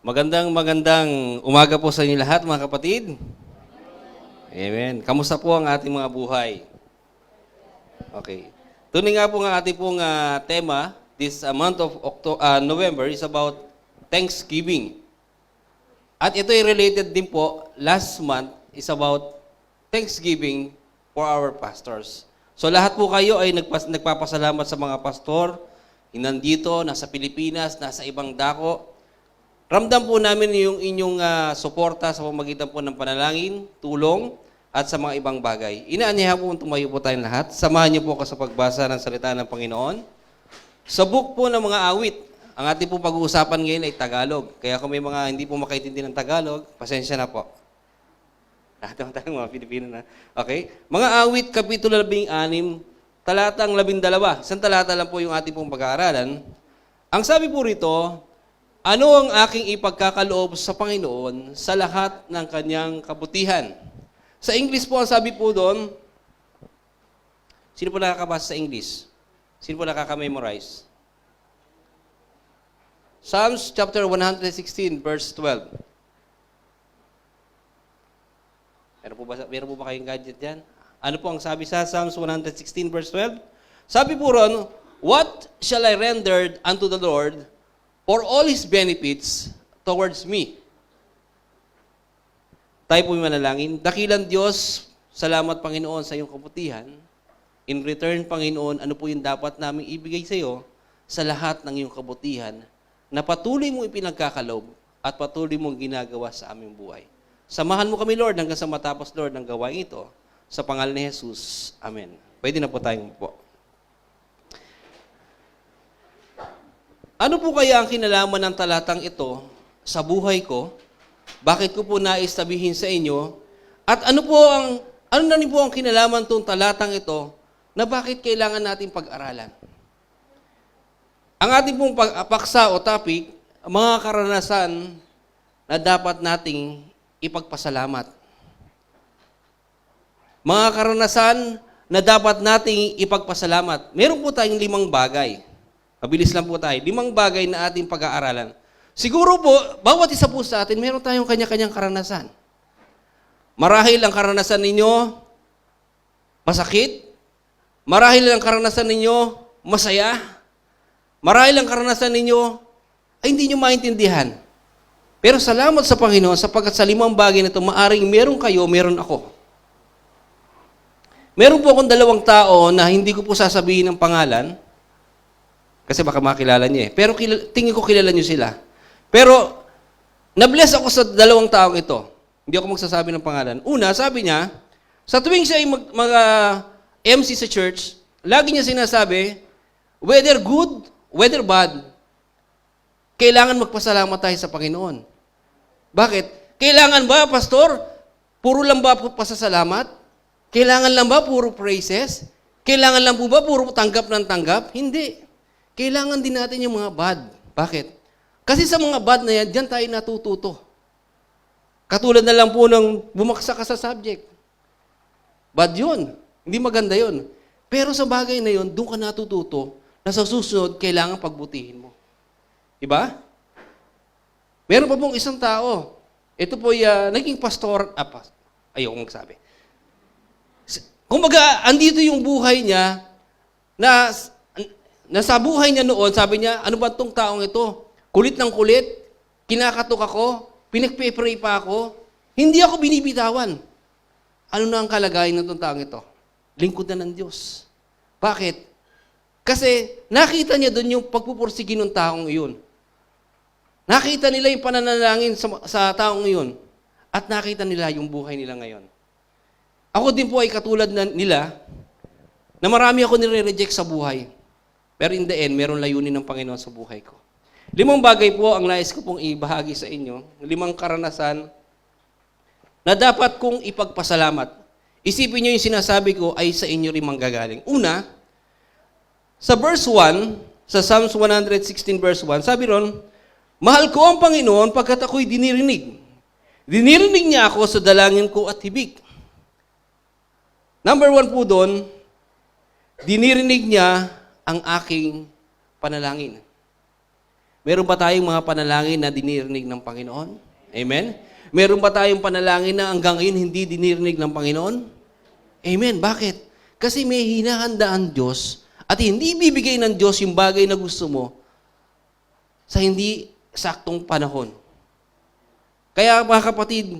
Magandang umaga po sa inyo lahat, mga kapatid. Amen. Kamusta po ang ating mga buhay? Okay. Tunay nga po ang ating pong tema, this month of November is about Thanksgiving. At ito ay related din po, last month is about Thanksgiving for our pastors. So lahat po kayo ay nagpapasalamat sa mga pastor, nandito, nasa Pilipinas, nasa ibang dako. Ramdam po namin yung inyong suporta sa pamamagitan po ng panalangin, tulong, at sa mga ibang bagay. Inaanyayahan po tumayo po tayong lahat. Samahan niyo po ako sa pagbasa ng salita ng Panginoon. Sa book po ng mga awit, ang ating po pag-uusapan ngayon ay Tagalog. Kaya kung may mga hindi po makaintindi ng Tagalog, pasensya na po. Lahat naman tayong mga Pilipino na. Okay? Mga awit, Kapitulo 16, talatang 12. Isang talata lang po yung ating pong pag-aaralan. Ang sabi po rito, ano ang aking ipagkakaloob sa Panginoon sa lahat ng kanyang kabutihan? Sa English po, ang sabi po doon, sino po nakakabasa sa English? Sino po nakaka-memorize? Psalms chapter 116, verse 12. Meron po ba kayong gadget dyan? Ano po ang sabi sa Psalms 116, verse 12? Sabi po ron, what shall I render unto the Lord for all His benefits towards me? Tayo po manalangin. Dakilang Diyos, salamat Panginoon sa iyong kabutihan. In return, Panginoon, ano po yung dapat naming ibigay sa iyo sa lahat ng iyong kabutihan na patuloy mong ipinagkakalob at patuloy mong ginagawa sa aming buhay. Samahan mo kami, Lord, hanggang sa matapos, Lord, ng gawain ito. Sa pangalan ni Jesus. Amen. Pwede na po tayong po. Ano po kaya ang kinalaman ng talatang ito sa buhay ko? Bakit ko po nais sabihin sa inyo? At ano na rin po ang kinalaman tong talatang ito na bakit kailangan natin pag-aralan? Ang ating pong paksa o topic, mga karanasan na dapat nating ipagpasalamat. Mga karanasan na dapat nating ipagpasalamat. Meron po tayong 5 bagay. Mabilis lang po tayo. 5 bagay na ating pag-aaralan. Siguro po, bawat isa po sa atin, meron tayong kanya-kanyang karanasan. Marahil ang karanasan ninyo, masakit. Marahil ang karanasan ninyo, masaya. Marahil ang karanasan ninyo, ay hindi nyo maintindihan. Pero salamat sa Panginoon, sapagkat sa 5 bagay na ito, maaring meron kayo, meron ako. Meron po akong 2 tao na hindi ko po sasabihin ng pangalan, kasi baka makilala niyo eh. Pero tingin ko kilala niyo sila. Pero, na-bless ako sa 2 taong ito. Hindi ako magsasabi ng pangalan. Una, sabi niya, sa tuwing siya ay MC sa church, lagi niya sinasabi, whether good, whether bad, kailangan magpasalamat tayo sa Panginoon. Bakit? Kailangan ba, pastor, puro lang ba pasasalamat? Kailangan lang ba puro praises? Kailangan lang po ba puro tanggap ng tanggap? Hindi. Kailangan din natin yung mga bad. Bakit? Kasi sa mga bad na yan, diyan tayo natututo. Katulad na lang po ng bumaksak ka sa subject. Bad yun. Hindi maganda yun. Pero sa bagay na yun, doon ka natututo na sa susunod, kailangan pagbutihin mo. Diba? Meron pa pong isang tao. Ito po naging pastor. Ayoko magsabi. Kumbaga, andito yung buhay niya na sa buhay niya noon, sabi niya, ano ba itong taong ito? Kulit ng kulit, kinakatok ako, pinagpe-pray pa ako, hindi ako binibitawan. Ano na ang kalagayan ng itong taong ito? Lingkod na ng Diyos. Bakit? Kasi nakita niya doon yung pagpupursige ng taong iyon. Nakita nila yung pananalangin sa taong iyon at nakita nila yung buhay nila ngayon. Ako din po ay katulad nila na marami ako nire-reject sa buhay. Pero in the end, meron layunin ng Panginoon sa buhay ko. 5 bagay po ang nais ko pong ibahagi sa inyo. 5 karanasan na dapat kong ipagpasalamat. Isipin nyo yung sinasabi ko ay sa inyo rin manggagaling. Una, sa verse 1, sa Psalms 116 verse 1, sabi ron, mahal ko ang Panginoon pagkat ako'y dinirinig. Dinirinig niya ako sa dalangin ko at hibig. Number 1 po doon, dinirinig niya ang aking panalangin. Meron ba tayong mga panalangin na dinirinig ng Panginoon? Amen? Meron ba tayong panalangin na hanggang ngayon hindi dinirinig ng Panginoon? Amen. Bakit? Kasi may hinahanda ang Diyos at hindi bibigay ng Diyos yung bagay na gusto mo sa hindi saktong panahon. Kaya mga kapatid,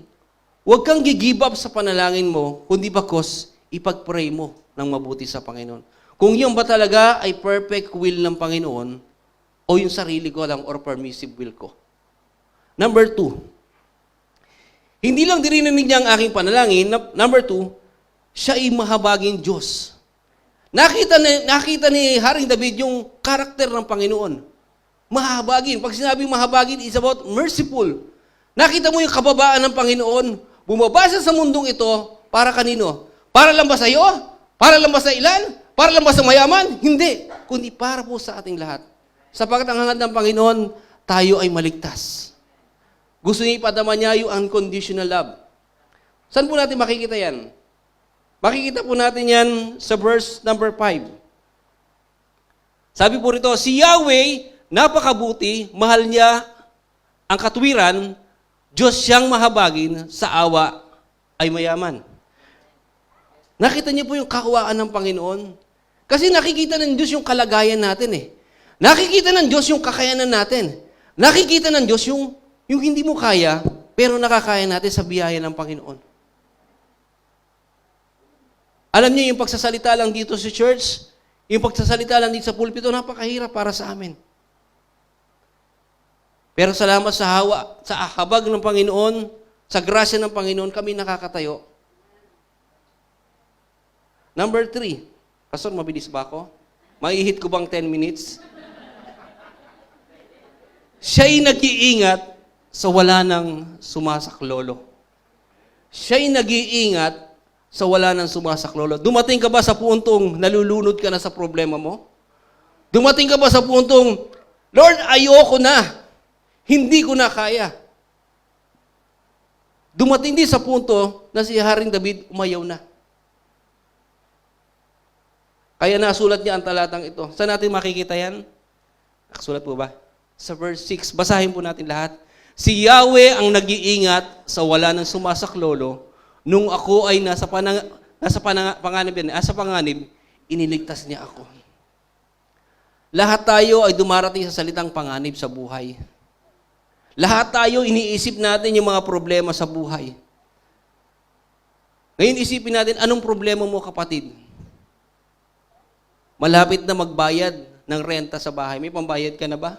huwag kang gi-give up sa panalangin mo, kundi bakos ipag-pray mo ng mabuti sa Panginoon. Kung yung ba talaga ay perfect will ng Panginoon o yung sarili ko lang or permissive will ko. Number 2, hindi lang dirinig niya ang aking panalangin. Number 2, siya ay mahabaging Diyos. Nakita ni Haring David yung karakter ng Panginoon. Mahabagin. Pag sinabing mahabagin, is about merciful. Nakita mo yung kababaan ng Panginoon. Bumaba siya sa mundong ito para kanino? Para lang ba sa iyo? Para lang ba sa ilan? Para lang ba sa mayaman? Hindi. Kundi para po sa ating lahat. Sapagkat ang hangad ng Panginoon, tayo ay maligtas. Gusto niya ipadama niya yung unconditional love. Saan po natin makikita yan? Makikita po natin yan sa verse number 5. Sabi po rito, si Yahweh, napakabuti, mahal niya ang katuwiran, Diyos siyang mahabagin, sa awa ay mayaman. Nakita niyo po yung kakuwaan ng Panginoon? Kasi nakikita ng Diyos yung kalagayan natin eh. Nakikita ng Diyos yung kakayanan natin. Nakikita ng Diyos yung hindi mo kaya, pero nakakaya natin sa biyaya ng Panginoon. Alam niyo, yung pagsasalita lang dito sa church, yung pagsasalita lang dito sa pulpito, napakahirap para sa amin. Pero salamat sa habag ng Panginoon, sa grasya ng Panginoon, kami nakakatayo. Number 3. Pastor, mabilis ba ako? Maihit ko bang 10 minutes? Siya'y nag-iingat sa wala nang sumasaklolo. Siya'y nag-iingat sa wala nang sumasaklolo. Dumating ka ba sa puntong nalulunod ka na sa problema mo? Dumating ka ba sa puntong, Lord, ayoko na. Hindi ko na kaya. Dumating din sa punto na si Haring David umayaw na. Kaya nasulat niya ang talatang ito. Saan natin makikita yan? Nakasulat po ba? Sa verse 6. Basahin po natin lahat. Si Yahweh ang nag-iingat sa wala ng sumasaklolo. Nung ako ay nasa panganib, iniligtas niya ako. Lahat tayo ay dumarating sa salitang panganib sa buhay. Lahat tayo iniisip natin yung mga problema sa buhay. Ngayon isipin natin, anong problema mo, kapatid? Malapit na magbayad ng renta sa bahay. May pambayad ka na ba?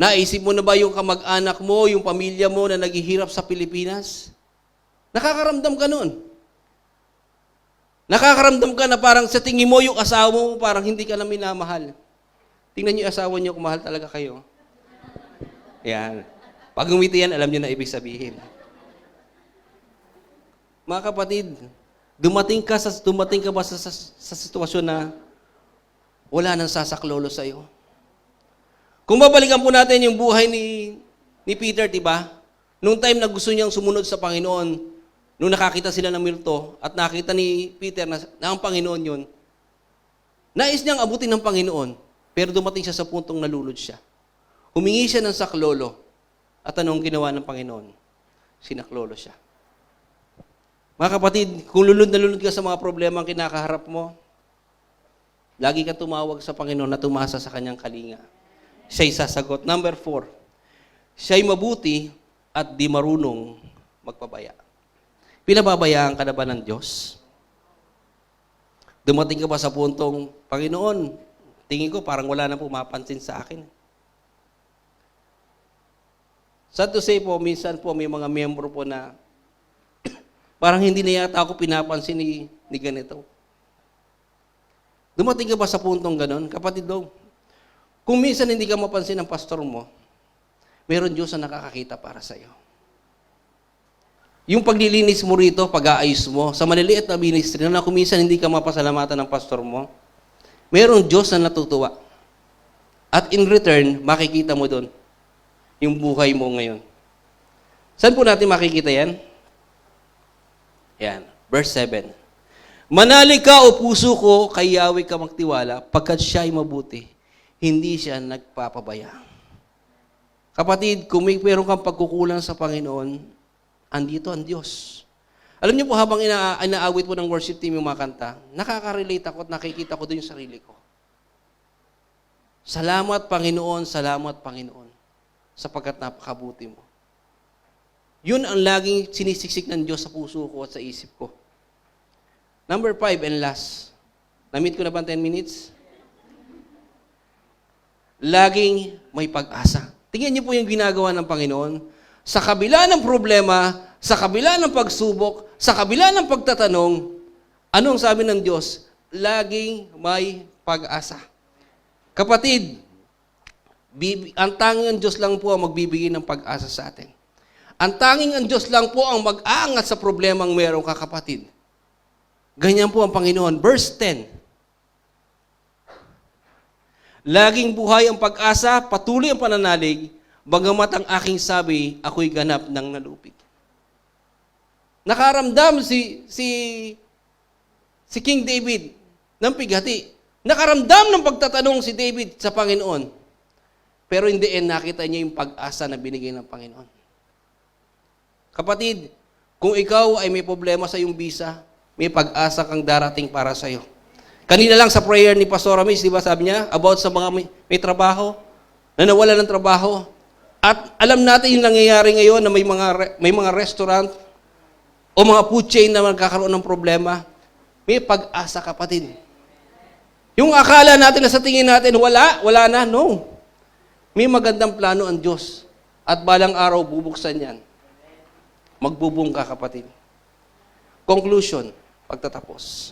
Naisip mo na ba yung kamag-anak mo, yung pamilya mo na naghihirap sa Pilipinas? Nakakaramdam ka nun. Nakakaramdam ka na parang sa tingin mo yung asawa mo, parang hindi ka na minamahal. Tingnan niyo yung asawa niyo kung mahal talaga kayo. Yan. Pag umiti yan, alam niyo na ibig sabihin. Mga kapatid, dumating ka ba sa sitwasyon na wala nang sasaklolo sa iyo? Kung babalikan po natin yung buhay ni Peter, diba? Nung time na gusto niyang sumunod sa Panginoon, nung nakakita sila ng multo at nakita ni Peter na ang Panginoon yun, nais niyang abutin ng Panginoon, pero dumating siya sa puntong nalulod siya. Humingi siya ng saklolo at anong ginawa ng Panginoon? Sinaklolo siya. Mga kapatid, kung lulod na lulod ka sa mga problema ang kinakaharap mo, lagi kang tumawag sa Panginoon na tumasa sa kanyang kalinga. Siya'y sasagot. Number 4, siya'y mabuti at di marunong magpabaya. Pinababayaan ka na ba ng Diyos? Dumating ka ba sa puntong, Panginoon, tingin ko parang wala na pumapansin sa akin. Sad to say po, minsan po may mga miyembro po na parang hindi na yata ako pinapansin ni ganito. Dumating ka ba sa puntong ganon? Kapatid daw, kung minsan hindi ka mapansin ng pastor mo, meron Diyos na nakakakita para sa iyo. Yung paglilinis mo rito, pag-aayos mo, sa maliliit na ministry na kung minsan hindi ka mapasalamatan ng pastor mo, meron Diyos na natutuwa. At in return, makikita mo doon yung buhay mo ngayon. Saan po natin makikita yan? Yan, verse 7. Manalig ka o puso ko, kay Yahweh ka magtiwala, pagkat siya ay mabuti. hindi siya nagpapabaya. Kapatid, kung may meron kang pagkukulang sa Panginoon, andito ang Diyos. Alam niyo po, habang inaawit po ng worship team yung mga kanta, nakaka-relate ako at nakikita ko doon yung sarili ko. Salamat, Panginoon, sapagkat napakabuti mo. Yun ang laging sinisiksik ng Diyos sa puso ko at sa isip ko. Number 5 and last. Na-meet ko na ba 10 minutes? Laging may pag-asa. Tingnan niyo po yung ginagawa ng Panginoon. Sa kabila ng problema, sa kabila ng pagsubok, sa kabila ng pagtatanong, anong sabi ng Diyos? Laging may pag-asa. Kapatid, ang tanging ang Diyos lang po ang magbibigay ng pag-asa sa atin. Ang tanging ang Diyos lang po ang mag-aangat sa problemang meron ka, kapatid. Ganyan po ang Panginoon. Verse 10. Laging buhay ang pag-asa, patuloy ang pananalig, bagamat ang aking sabi, ako'y ganap ng nalupig. Nakaramdam si King David ng pighati. Nakaramdam ng pagtatanong si David sa Panginoon. Pero in the end, nakita niya yung pag-asa na binigay ng Panginoon. Kapatid, kung ikaw ay may problema sa iyong visa, may pag-asa kang darating para sa iyo. Kanina lang sa prayer ni Pastor Amis, di ba sabi niya, about sa mga may trabaho, na nawala ng trabaho. At alam natin yung nangyayari ngayon na may mga restaurant o mga food chain na magkakaroon ng problema. May pag-asa, kapatid. Yung akala natin na sa tingin natin, wala na, no. May magandang plano ang Diyos. At balang araw, bubuksan yan. Magbubong ka, kapatid. Conclusion, pagtatapos.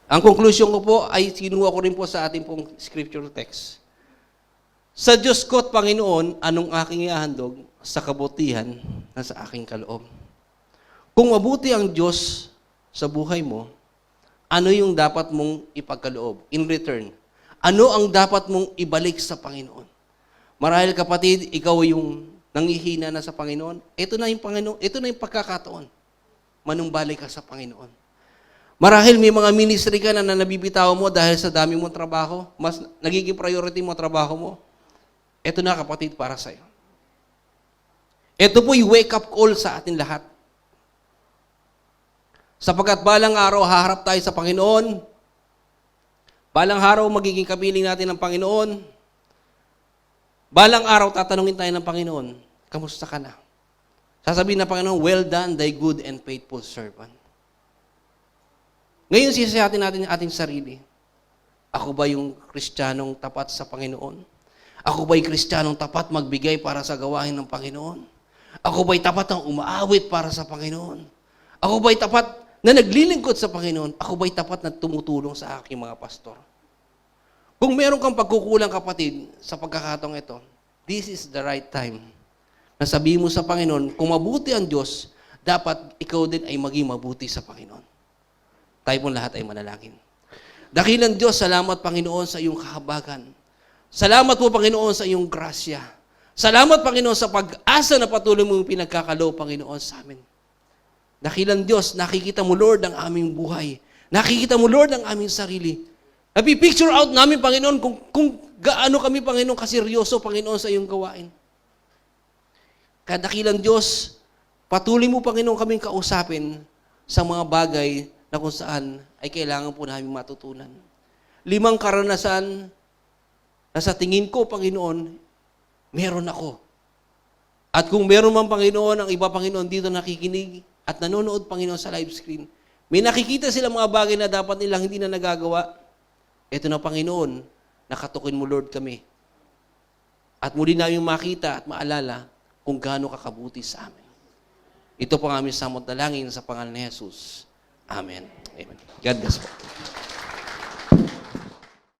Ang conclusion ko po ay sinuha ko rin po sa ating pong scripture text. Sa Diyos ko at Panginoon, anong aking ihahandog sa kabutihan na sa aking kaloob. Kung mabuti ang Diyos sa buhay mo, ano yung dapat mong ipagkaloob? In return, ano ang dapat mong ibalik sa Panginoon? Marahil, kapatid, ikaw yung nangihina na sa Panginoon. Ito na yung Panginoon, ito na yung pagkakataon. Manumbalik ka sa Panginoon. Marahil may mga ministry ka na nabibitaw mo dahil sa dami mong trabaho, mas nagiging priority mo ang trabaho mo. Ito na, kapatid, para sa'yo. Ito po yung wake-up call sa atin lahat. Sapagkat balang araw, haharap tayo sa Panginoon. Balang araw, magiging kapiling natin ng Panginoon. Balang araw, tatanungin tayo ng Panginoon, kamusta ka na? Sasabihin ng Panginoon, well done, thy good and faithful servant. Ngayon, sisiyatin natin yung ating sarili. Ako ba yung Kristiyanong tapat sa Panginoon? Ako ba'y Kristiyanong tapat magbigay para sa gawain ng Panginoon? Ako ba'y tapat ang umaawit para sa Panginoon? Ako ba'y tapat na naglilingkod sa Panginoon? Ako ba'y tapat na tumutulong sa aking mga pastor? Kung meron kang pagkukulang, kapatid, sa pagkakataong ito, this is the right time na sabihin mo sa Panginoon, kung mabuti ang Diyos, dapat ikaw din ay maging mabuti sa Panginoon. Tayo po lahat ay manalangin. Dakilang Diyos, salamat, Panginoon, sa iyong kahabagan. Salamat po, Panginoon, sa iyong grasya. Salamat, Panginoon, sa pag-asa na patuloy mong pinagkakaloob, Panginoon, sa amin. Dakilang Diyos, nakikita mo, Lord, ang aming buhay. Nakikita mo, Lord, ang aming sarili. Napipicture out namin, Panginoon, kung gaano kami, Panginoon, kaseryoso, Panginoon, sa iyong gawain. Kaya dakilang Diyos, patuloy mo, Panginoon, kaming kausapin sa mga bagay na kung saan ay kailangan po namin matutunan. 5 karanasan na sa tingin ko, Panginoon, meron ako. At kung meron man, Panginoon, ang iba, Panginoon, dito nakikinig at nanonood, Panginoon, sa live screen, may nakikita sila mga bagay na dapat nilang hindi na nagagawa. Ito na, Panginoon, nakatukin mo, Lord, kami. At muli namin makita at maalala kung gaano kakabuti sa amin. Ito po ang aming samot dalangin sa pangalan ni Jesus. Amen. Amen. God bless po.